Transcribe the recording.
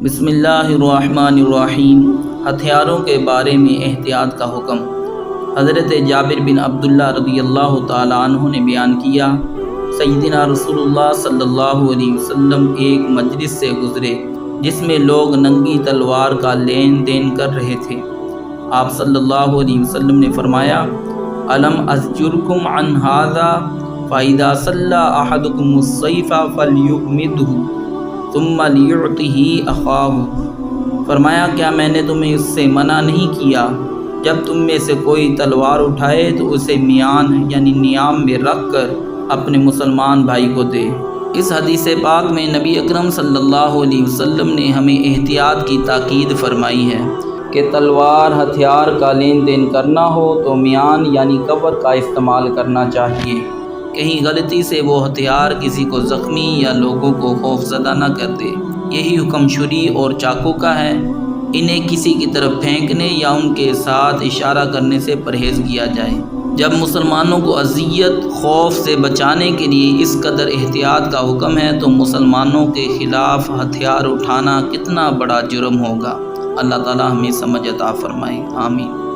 بسم اللہ الرحمن الرحیم۔ ہتھیاروں کے بارے میں احتیاط کا حکم۔ حضرت جابر بن عبداللہ رضی اللہ تعالیٰ عنہ نے بیان کیا، سیدنا رسول اللہ صلی اللہ علیہ وسلم ایک مجلس سے گزرے جس میں لوگ ننگی تلوار کا لین دین کر رہے تھے۔ آپ صلی اللہ علیہ وسلم نے فرمایا، الم ازجرکم عن ھذا فاذا صلی احدکم السیف فلیغمدہ ثم لیعطہ اخاہ۔ فرمایا، کیا میں نے تمہیں اس سے منع نہیں کیا، جب تم میں سے کوئی تلوار اٹھائے تو اسے میان یعنی نیام میں رکھ کر اپنے مسلمان بھائی کو دے۔ اس حدیث پاک میں نبی اکرم صلی اللہ علیہ وسلم نے ہمیں احتیاط کی تاکید فرمائی ہے کہ تلوار ہتھیار کا لین دین کرنا ہو تو میان یعنی کور کا استعمال کرنا چاہیے، کہیں غلطی سے وہ ہتھیار کسی کو زخمی یا لوگوں کو خوف زدہ نہ کر دے۔ یہی حکم چھری اور چاقو کا ہے، انہیں کسی کی طرف پھینکنے یا ان کے ساتھ اشارہ کرنے سے پرہیز کیا جائے۔ جب مسلمانوں کو اذیت خوف سے بچانے کے لیے اس قدر احتیاط کا حکم ہے تو مسلمانوں کے خلاف ہتھیار اٹھانا کتنا بڑا جرم ہوگا۔ اللہ تعالی ہمیں سمجھ عطا فرمائے، آمین۔